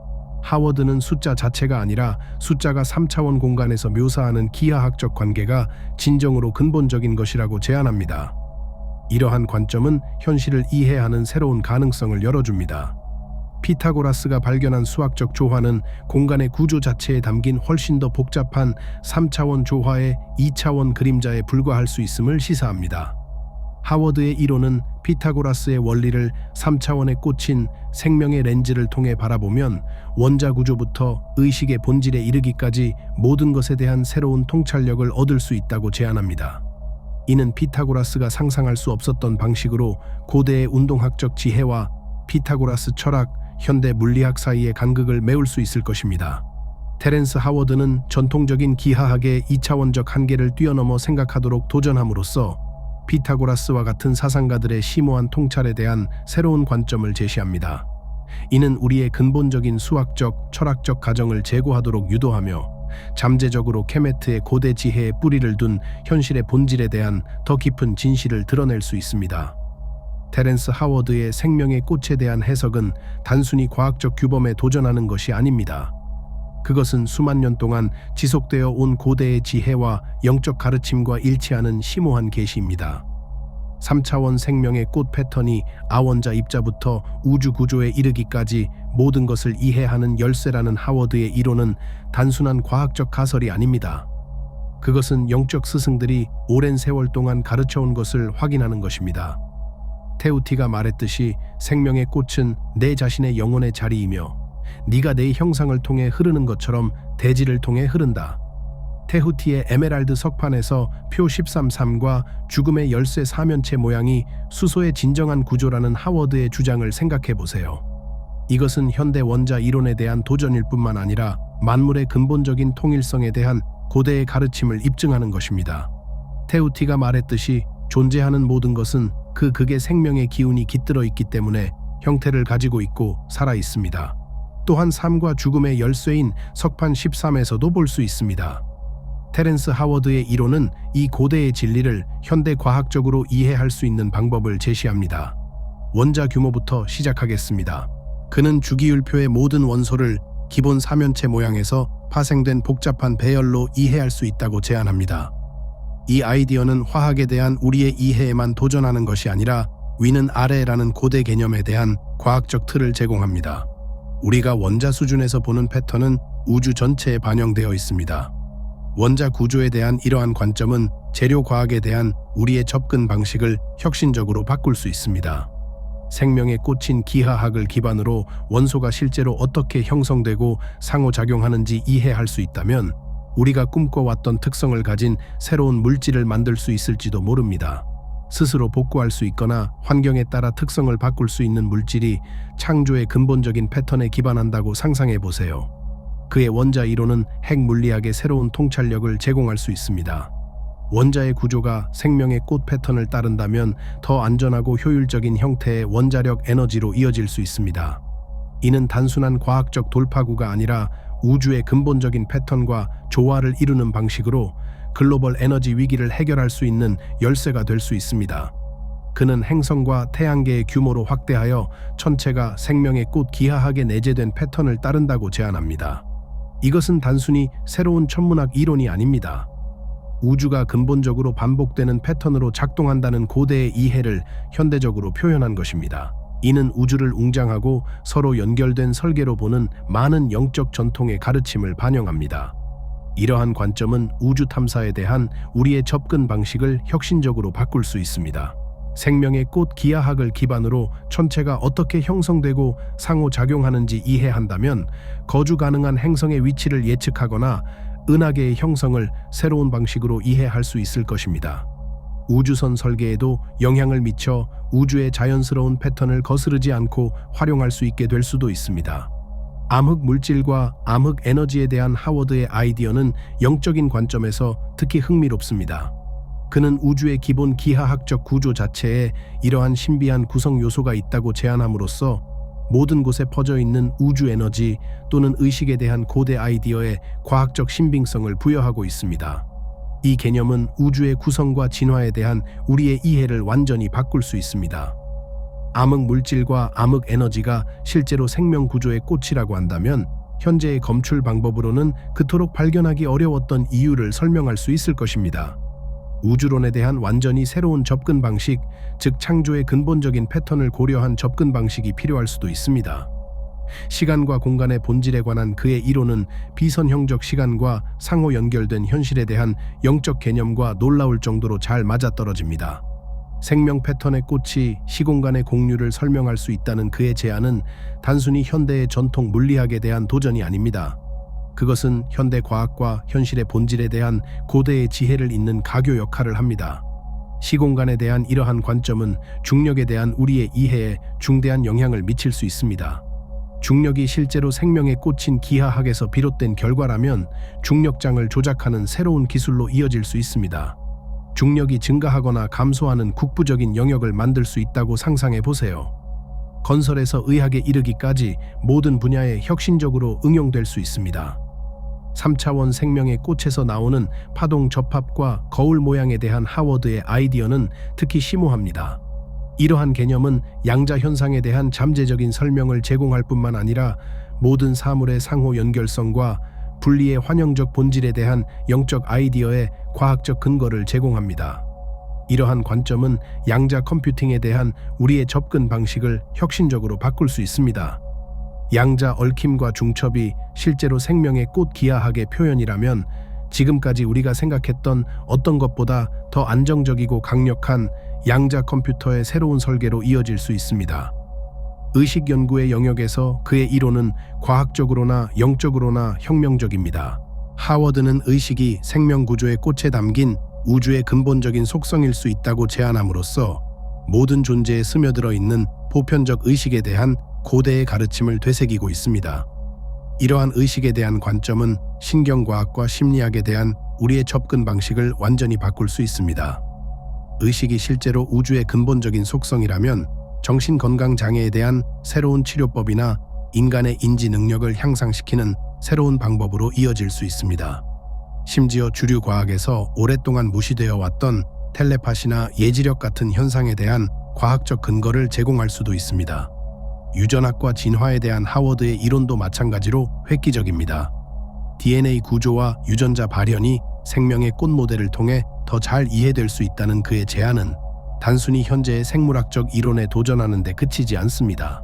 하워드는 숫자 자체가 아니라 숫자가 3차원 공간에서 묘사하는 기하학적 관계가 진정으로 근본적인 것이라고 제안합니다. 이러한 관점은 현실을 이해하는 새로운 가능성을 열어줍니다. 피타고라스가 발견한 수학적 조화는 공간의 구조 자체에 담긴 훨씬 더 복잡한 3차원 조화의 2차원 그림자에 불과할 수 있음을 시사합니다. 하워드의 이론은 피타고라스의 원리를 3차원의 꽃인 생명의 렌즈를 통해 바라보면 원자 구조부터 의식의 본질에 이르기까지 모든 것에 대한 새로운 통찰력을 얻을 수 있다고 제안합니다. 이는 피타고라스가 상상할 수 없었던 방식으로 고대의 운동학적 지혜와 피타고라스 철학, 현대 물리학 사이의 간극을 메울 수 있을 것입니다. 테렌스 하워드는 전통적인 기하학의 2차원적 한계를 뛰어넘어 생각하도록 도전함으로써 피타고라스와 같은 사상가들의 심오한 통찰에 대한 새로운 관점을 제시합니다. 이는 우리의 근본적인 수학적, 철학적 가정을 재고하도록 유도하며 잠재적으로 케메트의 고대 지혜에 뿌리를 둔 현실의 본질에 대한 더 깊은 진실을 드러낼 수 있습니다. 테렌스 하워드의 생명의 꽃에 대한 해석은 단순히 과학적 규범에 도전하는 것이 아닙니다. 그것은 수만 년 동안 지속되어 온 고대의 지혜와 영적 가르침과 일치하는 심오한 계시입니다. 3차원 생명의 꽃 패턴이 아원자 입자부터 우주 구조에 이르기까지 모든 것을 이해하는 열쇠라는 하워드의 이론은 단순한 과학적 가설이 아닙니다. 그것은 영적 스승들이 오랜 세월 동안 가르쳐온 것을 확인하는 것입니다. 테우티가 말했듯이 생명의 꽃은 내 자신의 영혼의 자리이며 네가 내 형상을 통해 흐르는 것처럼 대지를 통해 흐른다. 테후티의 에메랄드 석판에서 표 13.3과 죽음의 열쇠 사면체 모양이 수소의 진정한 구조라는 하워드의 주장을 생각해 보세요. 이것은 현대 원자 이론에 대한 도전일 뿐만 아니라 만물의 근본적인 통일성에 대한 고대의 가르침을 입증하는 것입니다. 테우티가 말했듯이 존재하는 모든 것은 그 극의 생명의 기운이 깃들어 있기 때문에 형태를 가지고 있고 살아 있습니다. 또한 삶과 죽음의 열쇠인 석판 13에서도 볼 수 있습니다. 테렌스 하워드의 이론은 이 고대의 진리를 현대 과학적으로 이해할 수 있는 방법을 제시합니다. 원자 규모부터 시작하겠습니다. 그는 주기율표의 모든 원소를 기본 사면체 모양에서 파생된 복잡한 배열로 이해할 수 있다고 제안합니다. 이 아이디어는 화학에 대한 우리의 이해에만 도전하는 것이 아니라 위는 아래라는 고대 개념에 대한 과학적 틀을 제공합니다. 우리가 원자 수준에서 보는 패턴은 우주 전체에 반영되어 있습니다. 원자 구조에 대한 이러한 관점은 재료 과학에 대한 우리의 접근 방식을 혁신적으로 바꿀 수 있습니다. 생명의 꽃인 기하학을 기반으로 원소가 실제로 어떻게 형성되고 상호작용하는지 이해할 수 있다면 우리가 꿈꿔왔던 특성을 가진 새로운 물질을 만들 수 있을지도 모릅니다. 스스로 복구할 수 있거나 환경에 따라 특성을 바꿀 수 있는 물질이 창조의 근본적인 패턴에 기반한다고 상상해 보세요. 그의 원자 이론은 핵 물리학의 새로운 통찰력을 제공할 수 있습니다. 원자의 구조가 생명의 꽃 패턴을 따른다면 더 안전하고 효율적인 형태의 원자력 에너지로 이어질 수 있습니다. 이는 단순한 과학적 돌파구가 아니라 우주의 근본적인 패턴과 조화를 이루는 방식으로 글로벌 에너지 위기를 해결할 수 있는 열쇠가 될 수 있습니다. 그는 행성과 태양계의 규모로 확대하여 천체가 생명의 꽃 기하학에 내재된 패턴을 따른다고 제안합니다. 이것은 단순히 새로운 천문학 이론이 아닙니다. 우주가 근본적으로 반복되는 패턴으로 작동한다는 고대의 이해를 현대적으로 표현한 것입니다. 이는 우주를 웅장하고 서로 연결된 설계로 보는 많은 영적 전통의 가르침을 반영합니다. 이러한 관점은 우주 탐사에 대한 우리의 접근 방식을 혁신적으로 바꿀 수 있습니다. 생명의 꽃 기하학을 기반으로 천체가 어떻게 형성되고 상호작용하는지 이해한다면 거주 가능한 행성의 위치를 예측하거나 은하계의 형성을 새로운 방식으로 이해할 수 있을 것입니다. 우주선 설계에도 영향을 미쳐 우주의 자연스러운 패턴을 거스르지 않고 활용할 수 있게 될 수도 있습니다. 암흑 물질과 암흑 에너지에 대한 하워드의 아이디어는 영적인 관점에서 특히 흥미롭습니다. 그는 우주의 기본 기하학적 구조 자체에 이러한 신비한 구성 요소가 있다고 제안함으로써 모든 곳에 퍼져 있는 우주 에너지 또는 의식에 대한 고대 아이디어에 과학적 신빙성을 부여하고 있습니다. 이 개념은 우주의 구성과 진화에 대한 우리의 이해를 완전히 바꿀 수 있습니다. 암흑 물질과 암흑 에너지가 실제로 생명 구조의 꽃이라고 한다면 현재의 검출 방법으로는 그토록 발견하기 어려웠던 이유를 설명할 수 있을 것입니다. 우주론에 대한 완전히 새로운 접근 방식, 즉 창조의 근본적인 패턴을 고려한 접근 방식이 필요할 수도 있습니다. 시간과 공간의 본질에 관한 그의 이론은 비선형적 시간과 상호 연결된 현실에 대한 영적 개념과 놀라울 정도로 잘 맞아떨어집니다. 생명 패턴의 꽃이 시공간의 공류를 설명할 수 있다는 그의 제안은 단순히 현대의 전통 물리학에 대한 도전이 아닙니다. 그것은 현대 과학과 현실의 본질에 대한 고대의 지혜를 잇는 가교 역할을 합니다. 시공간에 대한 이러한 관점은 중력에 대한 우리의 이해에 중대한 영향을 미칠 수 있습니다. 중력이 실제로 생명의 꽃인 기하학에서 비롯된 결과라면 중력장을 조작하는 새로운 기술로 이어질 수 있습니다. 중력이 증가하거나 감소하는 국부적인 영역을 만들 수 있다고 상상해 보세요. 건설에서 의학에 이르기까지 모든 분야에 혁신적으로 응용될 수 있습니다. 3차원 생명의 꽃에서 나오는 파동 접합과 거울 모양에 대한 하워드의 아이디어는 특히 심오합니다. 이러한 개념은 양자 현상에 대한 잠재적인 설명을 제공할 뿐만 아니라 모든 사물의 상호 연결성과 분리의 환영적 본질에 대한 영적 아이디어의 과학적 근거를 제공합니다. 이러한 관점은 양자 컴퓨팅에 대한 우리의 접근 방식을 혁신적으로 바꿀 수 있습니다. 양자 얽힘과 중첩이 실제로 생명의 꽃 기하학의 표현이라면 지금까지 우리가 생각했던 어떤 것보다 더 안정적이고 강력한 양자 컴퓨터의 새로운 설계로 이어질 수 있습니다. 의식 연구의 영역에서 그의 이론은 과학적으로나 영적으로나 혁명적입니다. 하워드는 의식이 생명 구조의 꽃에 담긴 우주의 근본적인 속성일 수 있다고 제안함으로써 모든 존재에 스며들어 있는 보편적 의식에 대한 고대의 가르침을 되새기고 있습니다. 이러한 의식에 대한 관점은 신경과학과 심리학에 대한 우리의 접근 방식을 완전히 바꿀 수 있습니다. 의식이 실제로 우주의 근본적인 속성이라면 정신건강장애에 대한 새로운 치료법이나 인간의 인지 능력을 향상시키는 새로운 방법으로 이어질 수 있습니다. 심지어 주류 과학에서 오랫동안 무시되어 왔던 텔레파시나 예지력 같은 현상에 대한 과학적 근거를 제공할 수도 있습니다. 유전학과 진화에 대한 하워드의 이론도 마찬가지로 획기적입니다. DNA 구조와 유전자 발현이 생명의 꽃 모델을 통해 더 잘 이해될 수 있다는 그의 제안은 단순히 현재의 생물학적 이론에 도전하는 데 그치지 않습니다.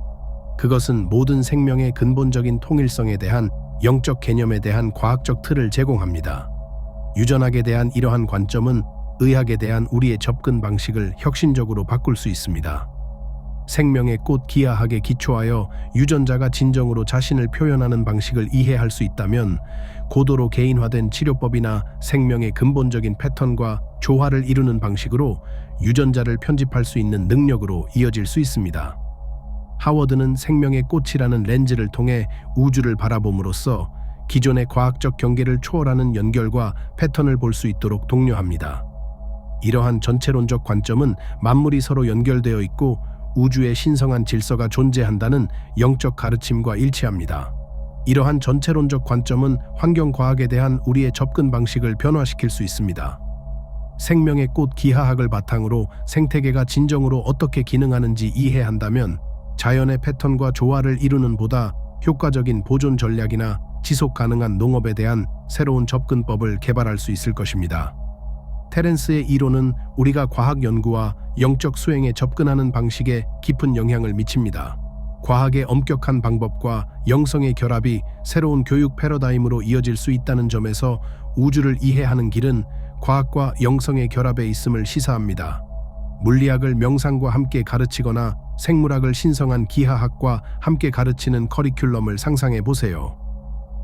그것은 모든 생명의 근본적인 통일성에 대한 영적 개념에 대한 과학적 틀을 제공합니다. 유전학에 대한 이러한 관점은 의학에 대한 우리의 접근 방식을 혁신적으로 바꿀 수 있습니다. 생명의 꽃 기하학에 기초하여 유전자가 진정으로 자신을 표현하는 방식을 이해할 수 있다면 고도로 개인화된 치료법이나 생명의 근본적인 패턴과 조화를 이루는 방식으로 유전자를 편집할 수 있는 능력으로 이어질 수 있습니다. 하워드는 생명의 꽃이라는 렌즈를 통해 우주를 바라봄으로써 기존의 과학적 경계를 초월하는 연결과 패턴을 볼 수 있도록 독려합니다. 이러한 전체론적 관점은 만물이 서로 연결되어 있고 우주의 신성한 질서가 존재한다는 영적 가르침과 일치합니다. 이러한 전체론적 관점은 환경과학에 대한 우리의 접근 방식을 변화시킬 수 있습니다. 생명의 꽃 기하학을 바탕으로 생태계가 진정으로 어떻게 기능하는지 이해한다면 자연의 패턴과 조화를 이루는 보다 효과적인 보존 전략이나 지속 가능한 농업에 대한 새로운 접근법을 개발할 수 있을 것입니다. 테렌스의 이론은 우리가 과학 연구와 영적 수행에 접근하는 방식에 깊은 영향을 미칩니다. 과학의 엄격한 방법과 영성의 결합이 새로운 교육 패러다임으로 이어질 수 있다는 점에서 우주를 이해하는 길은 과학과 영성의 결합에 있음을 시사합니다. 물리학을 명상과 함께 가르치거나 생물학을 신성한 기하학과 함께 가르치는 커리큘럼을 상상해 보세요.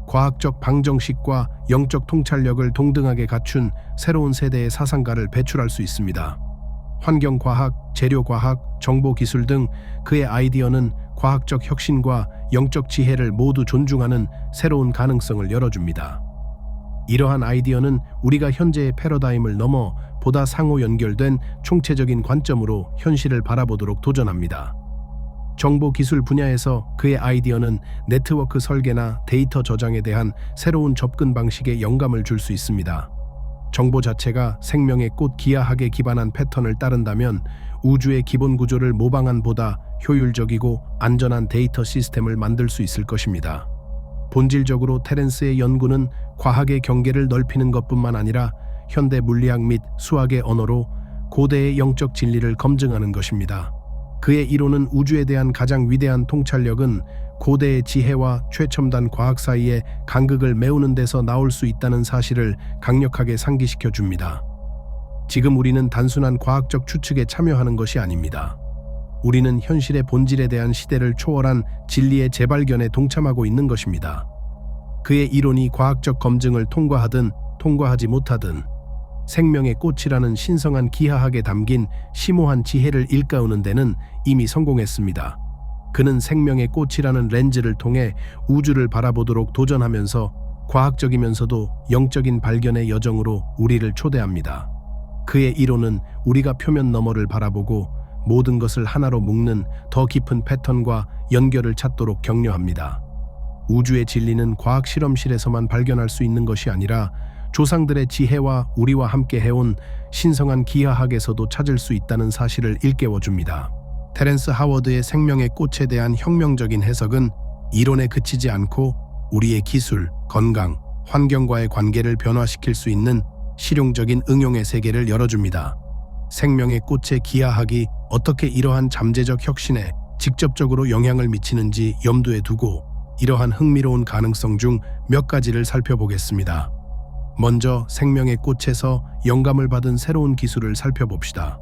과학적 방정식과 영적 통찰력을 동등하게 갖춘 새로운 세대의 사상가를 배출할 수 있습니다. 환경과학, 재료과학, 정보기술 등 그의 아이디어는 과학적 혁신과 영적 지혜를 모두 존중하는 새로운 가능성을 열어줍니다. 이러한 아이디어는 우리가 현재의 패러다임을 넘어 보다 상호 연결된 총체적인 관점으로 현실을 바라보도록 도전합니다. 정보기술 분야에서 그의 아이디어는 네트워크 설계나 데이터 저장에 대한 새로운 접근 방식에 영감을 줄 수 있습니다. 정보 자체가 생명의 꽃 기하학에 기반한 패턴을 따른다면 우주의 기본 구조를 모방한 보다 효율적이고 안전한 데이터 시스템을 만들 수 있을 것입니다. 본질적으로 테렌스의 연구는 과학의 경계를 넓히는 것뿐만 아니라 현대 물리학 및 수학의 언어로 고대의 영적 진리를 검증하는 것입니다. 그의 이론은 우주에 대한 가장 위대한 통찰력은 고대의 지혜와 최첨단 과학 사이의 간극을 메우는 데서 나올 수 있다는 사실을 강력하게 상기시켜 줍니다. 지금 우리는 단순한 과학적 추측에 참여하는 것이 아닙니다. 우리는 현실의 본질에 대한 시대를 초월한 진리의 재발견에 동참하고 있는 것입니다. 그의 이론이 과학적 검증을 통과하든 통과하지 못하든 생명의 꽃이라는 신성한 기하학에 담긴 심오한 지혜를 일깨우는 데는 이미 성공했습니다. 그는 생명의 꽃이라는 렌즈를 통해 우주를 바라보도록 도전하면서 과학적이면서도 영적인 발견의 여정으로 우리를 초대합니다. 그의 이론은 우리가 표면 너머를 바라보고 모든 것을 하나로 묶는 더 깊은 패턴과 연결을 찾도록 격려합니다. 우주의 진리는 과학 실험실에서만 발견할 수 있는 것이 아니라 조상들의 지혜와 우리와 함께 해온 신성한 기하학에서도 찾을 수 있다는 사실을 일깨워줍니다. 테렌스 하워드의 생명의 꽃에 대한 혁명적인 해석은 이론에 그치지 않고 우리의 기술, 건강, 환경과의 관계를 변화시킬 수 있는 실용적인 응용의 세계를 열어줍니다. 생명의 꽃의 기하학이 어떻게 이러한 잠재적 혁신에 직접적으로 영향을 미치는지 염두에 두고 이러한 흥미로운 가능성 중 몇 가지를 살펴보겠습니다. 먼저 생명의 꽃에서 영감을 받은 새로운 기술을 살펴봅시다.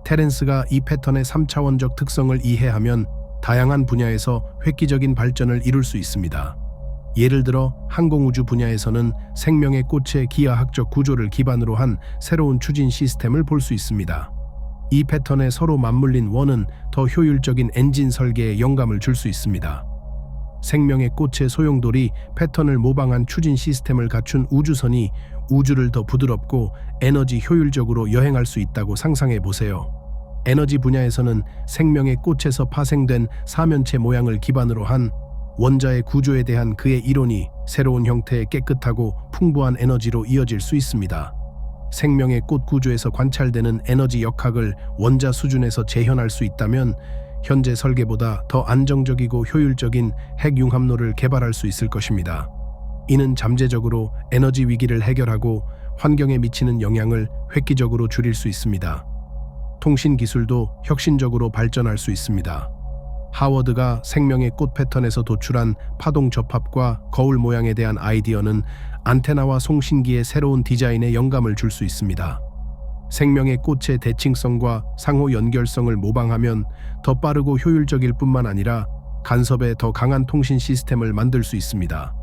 테렌스가 이 패턴의 3차원적 특성을 이해하면 다양한 분야에서 획기적인 발전을 이룰 수 있습니다. 예를 들어 항공우주 분야에서는 생명의 꽃의 기하학적 구조를 기반으로 한 새로운 추진 시스템을 볼 수 있습니다. 이 패턴에 서로 맞물린 원은 더 효율적인 엔진 설계에 영감을 줄 수 있습니다. 생명의 꽃의 소용돌이 패턴을 모방한 추진 시스템을 갖춘 우주선이 우주를 더 부드럽고 에너지 효율적으로 여행할 수 있다고 상상해 보세요. 에너지 분야에서는 생명의 꽃에서 파생된 사면체 모양을 기반으로 한 원자의 구조에 대한 그의 이론이 새로운 형태의 깨끗하고 풍부한 에너지로 이어질 수 있습니다. 생명의 꽃 구조에서 관찰되는 에너지 역학을 원자 수준에서 재현할 수 있다면 현재 설계보다 더 안정적이고 효율적인 핵융합로를 개발할 수 있을 것입니다. 이는 잠재적으로 에너지 위기를 해결하고 환경에 미치는 영향을 획기적으로 줄일 수 있습니다. 통신 기술도 혁신적으로 발전할 수 있습니다. 하워드가 생명의 꽃 패턴에서 도출한 파동 접합과 거울 모양에 대한 아이디어는 안테나와 송신기의 새로운 디자인에 영감을 줄 수 있습니다. 생명의 꽃의 대칭성과 상호 연결성을 모방하면 더 빠르고 효율적일 뿐만 아니라 간섭에 더 강한 통신 시스템을 만들 수 있습니다.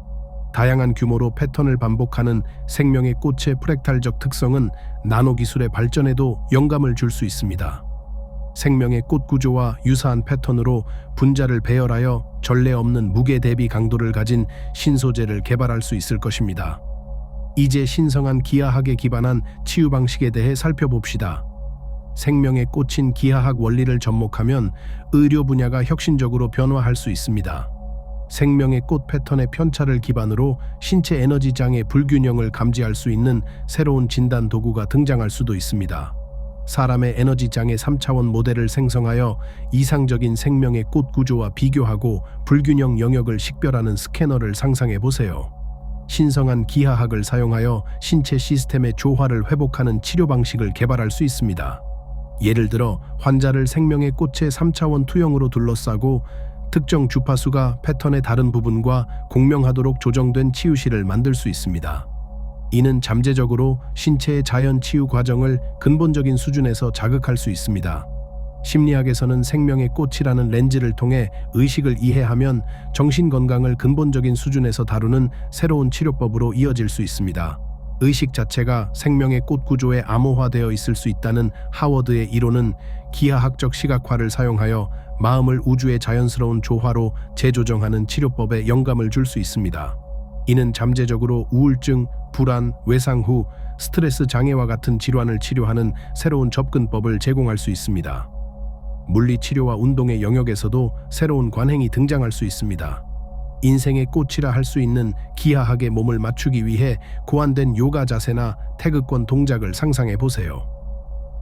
다양한 규모로 패턴을 반복하는 생명의 꽃의 프랙탈적 특성은 나노 기술의 발전에도 영감을 줄 수 있습니다. 생명의 꽃 구조와 유사한 패턴으로 분자를 배열하여 전례 없는 무게 대비 강도를 가진 신소재를 개발할 수 있을 것입니다. 이제 신성한 기하학에 기반한 치유 방식에 대해 살펴봅시다. 생명의 꽃인 기하학 원리를 접목하면 의료 분야가 혁신적으로 변화할 수 있습니다. 생명의 꽃 패턴의 편차를 기반으로 신체 에너지 장애 불균형을 감지할 수 있는 새로운 진단 도구가 등장할 수도 있습니다. 사람의 에너지 장애 3차원 모델을 생성하여 이상적인 생명의 꽃 구조와 비교하고 불균형 영역을 식별하는 스캐너를 상상해 보세요. 신성한 기하학을 사용하여 신체 시스템의 조화를 회복하는 치료 방식을 개발할 수 있습니다. 예를 들어 환자를 생명의 꽃의 3차원 투영으로 둘러싸고 특정 주파수가 패턴의 다른 부분과 공명하도록 조정된 치유실을 만들 수 있습니다. 이는 잠재적으로 신체의 자연 치유 과정을 근본적인 수준에서 자극할 수 있습니다. 심리학에서는 생명의 꽃이라는 렌즈를 통해 의식을 이해하면 정신 건강을 근본적인 수준에서 다루는 새로운 치료법으로 이어질 수 있습니다. 의식 자체가 생명의 꽃 구조에 암호화되어 있을 수 있다는 하워드의 이론은 기하학적 시각화를 사용하여 마음을 우주의 자연스러운 조화로 재조정하는 치료법에 영감을 줄 수 있습니다. 이는 잠재적으로 우울증, 불안, 외상 후 스트레스 장애와 같은 질환을 치료하는 새로운 접근법을 제공할 수 있습니다. 물리치료와 운동의 영역에서도 새로운 관행이 등장할 수 있습니다. 인생의 꽃이라 할 수 있는 기하학의 몸을 맞추기 위해 고안된 요가 자세나 태극권 동작을 상상해 보세요.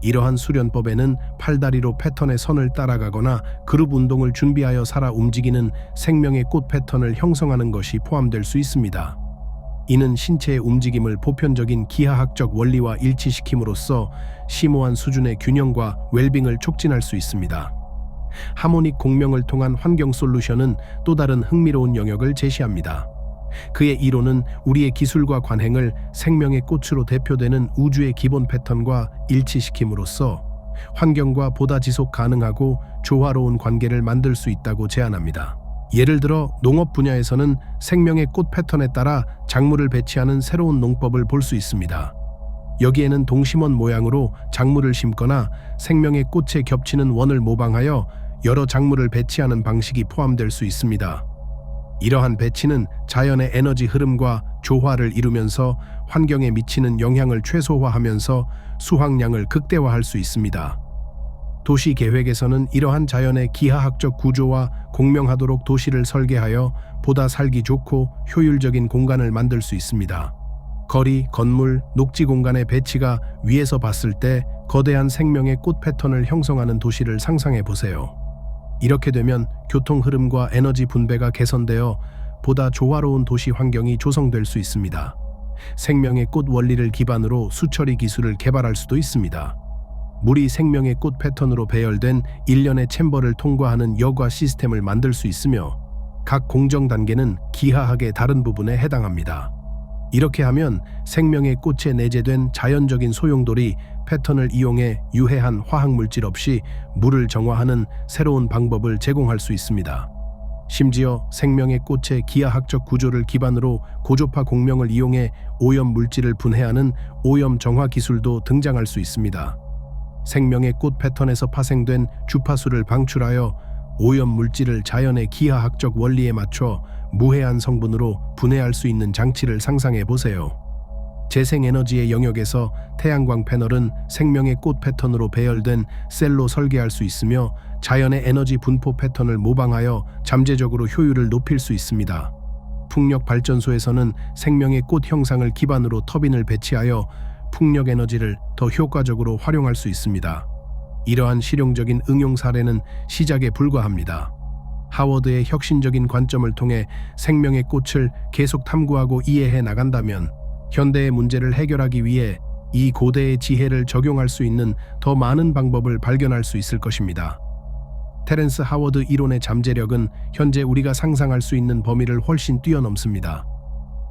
이러한 수련법에는 팔다리로 패턴의 선을 따라가거나 그룹 운동을 준비하여 살아 움직이는 생명의 꽃 패턴을 형성하는 것이 포함될 수 있습니다. 이는 신체의 움직임을 보편적인 기하학적 원리와 일치시킴으로써 심오한 수준의 균형과 웰빙을 촉진할 수 있습니다. 하모닉 공명을 통한 환경 솔루션은 또 다른 흥미로운 영역을 제시합니다. 그의 이론은 우리의 기술과 관행을 생명의 꽃으로 대표되는 우주의 기본 패턴과 일치시킴으로써 환경과 보다 지속 가능하고 조화로운 관계를 만들 수 있다고 제안합니다. 예를 들어 농업 분야에서는 생명의 꽃 패턴에 따라 작물을 배치하는 새로운 농법을 볼 수 있습니다. 여기에는 동심원 모양으로 작물을 심거나 생명의 꽃에 겹치는 원을 모방하여 여러 작물을 배치하는 방식이 포함될 수 있습니다. 이러한 배치는 자연의 에너지 흐름과 조화를 이루면서 환경에 미치는 영향을 최소화하면서 수확량을 극대화할 수 있습니다. 도시 계획에서는 이러한 자연의 기하학적 구조와 공명하도록 도시를 설계하여 보다 살기 좋고 효율적인 공간을 만들 수 있습니다. 거리, 건물, 녹지 공간의 배치가 위에서 봤을 때 거대한 생명의 꽃 패턴을 형성하는 도시를 상상해 보세요. 이렇게 되면 교통 흐름과 에너지 분배가 개선되어 보다 조화로운 도시 환경이 조성될 수 있습니다. 생명의 꽃 원리를 기반으로 수처리 기술을 개발할 수도 있습니다. 물이 생명의 꽃 패턴으로 배열된 일련의 챔버를 통과하는 여과 시스템을 만들 수 있으며 각 공정 단계는 기하학의 다른 부분에 해당합니다. 이렇게 하면 생명의 꽃에 내재된 자연적인 소용돌이 패턴을 이용해 유해한 화학물질 없이 물을 정화하는 새로운 방법을 제공할 수 있습니다. 심지어 생명의 꽃의 기하학적 구조를 기반으로 고조파 공명을 이용해 오염 물질을 분해하는 오염 정화 기술도 등장할 수 있습니다. 생명의 꽃 패턴에서 파생된 주파수를 방출하여 오염 물질을 자연의 기하학적 원리에 맞춰 무해한 성분으로 분해할 수 있는 장치를 상상해 보세요. 재생에너지의 영역에서 태양광 패널은 생명의 꽃 패턴으로 배열된 셀로 설계할 수 있으며 자연의 에너지 분포 패턴을 모방하여 잠재적으로 효율을 높일 수 있습니다. 풍력 발전소에서는 생명의 꽃 형상을 기반으로 터빈을 배치하여 풍력 에너지를 더 효과적으로 활용할 수 있습니다. 이러한 실용적인 응용 사례는 시작에 불과합니다. 하워드의 혁신적인 관점을 통해 생명의 꽃을 계속 탐구하고 이해해 나간다면 현대의 문제를 해결하기 위해 이 고대의 지혜를 적용할 수 있는 더 많은 방법을 발견할 수 있을 것입니다. 테렌스 하워드 이론의 잠재력은 현재 우리가 상상할 수 있는 범위를 훨씬 뛰어넘습니다.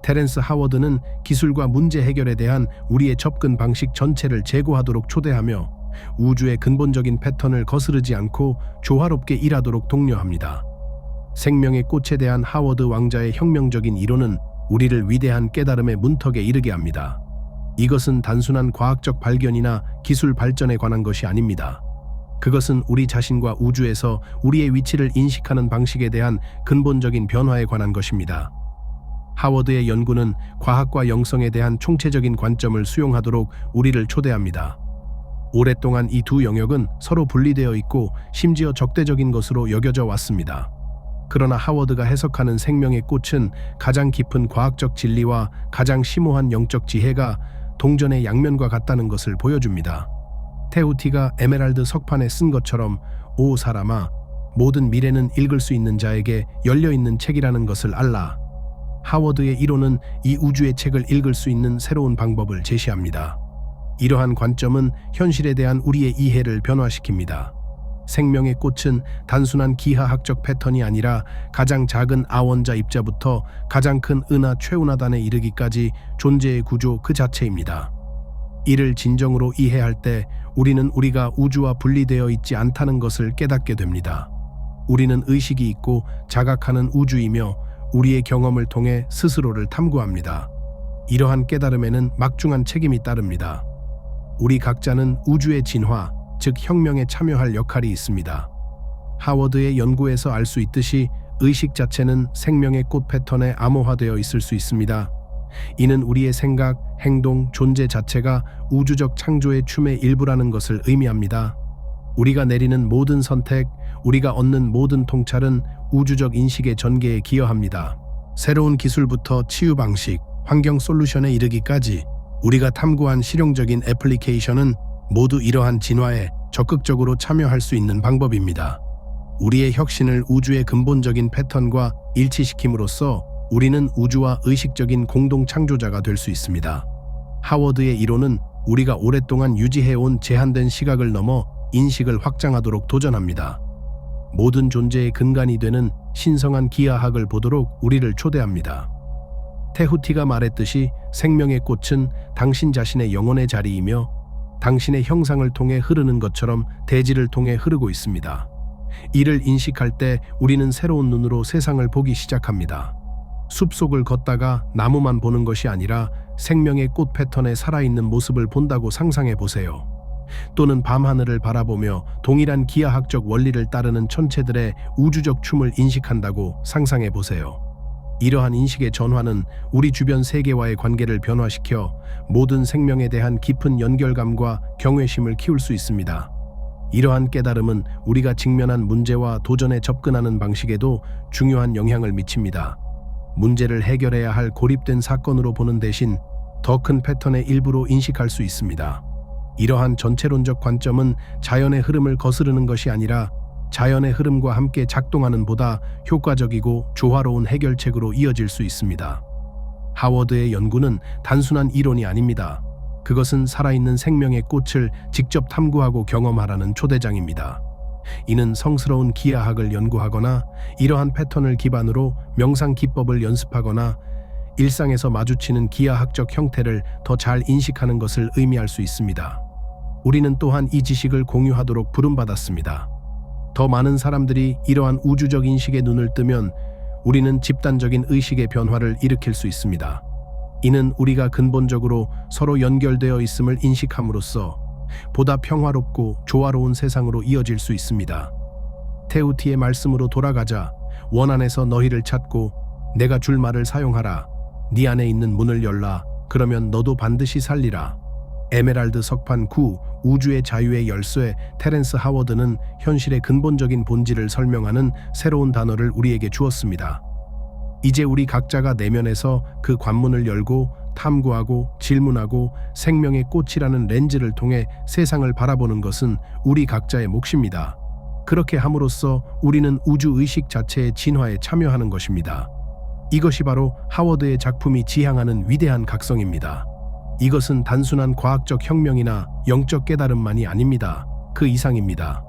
테렌스 하워드는 기술과 문제 해결에 대한 우리의 접근 방식 전체를 재고하도록 초대하며 우주의 근본적인 패턴을 거스르지 않고 조화롭게 일하도록 독려합니다. 생명의 꽃에 대한 하워드 왕자의 혁명적인 이론은 우리를 위대한 깨달음의 문턱에 이르게 합니다. 이것은 단순한 과학적 발견이나 기술 발전에 관한 것이 아닙니다. 그것은 우리 자신과 우주에서 우리의 위치를 인식하는 방식에 대한 근본적인 변화에 관한 것입니다. 하워드의 연구는 과학과 영성에 대한 총체적인 관점을 수용하도록 우리를 초대합니다. 오랫동안 이 두 영역은 서로 분리되어 있고 심지어 적대적인 것으로 여겨져 왔습니다. 그러나 하워드가 해석하는 생명의 꽃은 가장 깊은 과학적 진리와 가장 심오한 영적 지혜가 동전의 양면과 같다는 것을 보여줍니다. 테후티가 에메랄드 석판에 쓴 것처럼 오 사람아, 모든 미래는 읽을 수 있는 자에게 열려있는 책이라는 것을 알라. 하워드의 이론은 이 우주의 책을 읽을 수 있는 새로운 방법을 제시합니다. 이러한 관점은 현실에 대한 우리의 이해를 변화시킵니다. 생명의 꽃은 단순한 기하학적 패턴이 아니라 가장 작은 아원자 입자부터 가장 큰 은하 최운하단에 이르기까지 존재의 구조 그 자체입니다. 이를 진정으로 이해할 때 우리는 우리가 우주와 분리되어 있지 않다는 것을 깨닫게 됩니다. 우리는 의식이 있고 자각하는 우주이며 우리의 경험을 통해 스스로를 탐구합니다. 이러한 깨달음에는 막중한 책임이 따릅니다. 우리 각자는 우주의 진화, 즉 혁명에 참여할 역할이 있습니다. 하워드의 연구에서 알 수 있듯이 의식 자체는 생명의 꽃 패턴에 암호화되어 있을 수 있습니다. 이는 우리의 생각, 행동, 존재 자체가 우주적 창조의 춤의 일부라는 것을 의미합니다. 우리가 내리는 모든 선택, 우리가 얻는 모든 통찰은 우주적 인식의 전개에 기여합니다. 새로운 기술부터 치유 방식, 환경 솔루션에 이르기까지 우리가 탐구한 실용적인 애플리케이션은 모두 이러한 진화에 적극적으로 참여할 수 있는 방법입니다. 우리의 혁신을 우주의 근본적인 패턴과 일치시킴으로써 우리는 우주와 의식적인 공동 창조자가 될 수 있습니다. 하워드의 이론은 우리가 오랫동안 유지해온 제한된 시각을 넘어 인식을 확장하도록 도전합니다. 모든 존재의 근간이 되는 신성한 기하학을 보도록 우리를 초대합니다. 테후티가 말했듯이 생명의 꽃은 당신 자신의 영혼의 자리이며 당신의 형상을 통해 흐르는 것처럼 대지를 통해 흐르고 있습니다. 이를 인식할 때 우리는 새로운 눈으로 세상을 보기 시작합니다. 숲속을 걷다가 나무만 보는 것이 아니라 생명의 꽃 패턴에 살아있는 모습을 본다고 상상해 보세요. 또는 밤하늘을 바라보며 동일한 기하학적 원리를 따르는 천체들의 우주적 춤을 인식한다고 상상해 보세요. 이러한 인식의 전환은 우리 주변 세계와의 관계를 변화시켜 모든 생명에 대한 깊은 연결감과 경외심을 키울 수 있습니다. 이러한 깨달음은 우리가 직면한 문제와 도전에 접근하는 방식에도 중요한 영향을 미칩니다. 문제를 해결해야 할 고립된 사건으로 보는 대신 더 큰 패턴의 일부로 인식할 수 있습니다. 이러한 전체론적 관점은 자연의 흐름을 거스르는 것이 아니라 자연의 흐름과 함께 작동하는 보다 효과적이고 조화로운 해결책으로 이어질 수 있습니다. 하워드의 연구는 단순한 이론이 아닙니다. 그것은 살아있는 생명의 꽃을 직접 탐구하고 경험하라는 초대장입니다. 이는 성스러운 기하학을 연구하거나 이러한 패턴을 기반으로 명상 기법을 연습하거나 일상에서 마주치는 기하학적 형태를 더 잘 인식하는 것을 의미할 수 있습니다. 우리는 또한 이 지식을 공유하도록 부름받았습니다. 더 많은 사람들이 이러한 우주적 인식에 눈을 뜨면 우리는 집단적인 의식의 변화를 일으킬 수 있습니다. 이는 우리가 근본적으로 서로 연결되어 있음을 인식함으로써 보다 평화롭고 조화로운 세상으로 이어질 수 있습니다. 테우티의 말씀으로 돌아가자. 원 안에서 너희를 찾고 내가 줄 말을 사용하라. 네 안에 있는 문을 열라. 그러면 너도 반드시 살리라. 에메랄드 석판 9 우주의 자유의 열쇠. 테렌스 하워드는 현실의 근본적인 본질을 설명하는 새로운 단어를 우리에게 주었습니다. 이제 우리 각자가 내면에서 그 관문을 열고 탐구하고 질문하고 생명의 꽃이라는 렌즈를 통해 세상을 바라보는 것은 우리 각자의 몫입니다. 그렇게 함으로써 우리는 우주 의식 자체의 진화에 참여하는 것입니다. 이것이 바로 하워드의 작품이 지향하는 위대한 각성입니다. 이것은 단순한 과학적 혁명이나 영적 깨달음만이 아닙니다. 그 이상입니다.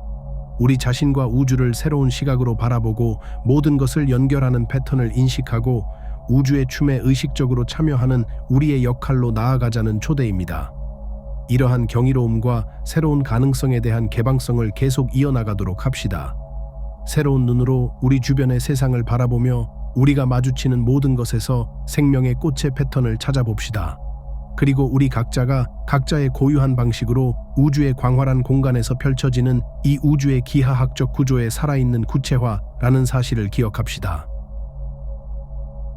우리 자신과 우주를 새로운 시각으로 바라보고 모든 것을 연결하는 패턴을 인식하고 우주의 춤에 의식적으로 참여하는 우리의 역할로 나아가자는 초대입니다. 이러한 경이로움과 새로운 가능성에 대한 개방성을 계속 이어나가도록 합시다. 새로운 눈으로 우리 주변의 세상을 바라보며 우리가 마주치는 모든 것에서 생명의 꽃의 패턴을 찾아봅시다. 그리고 우리 각자가 각자의 고유한 방식으로 우주의 광활한 공간에서 펼쳐지는 이 우주의 기하학적 구조에 살아있는 구체화라는 사실을 기억합시다.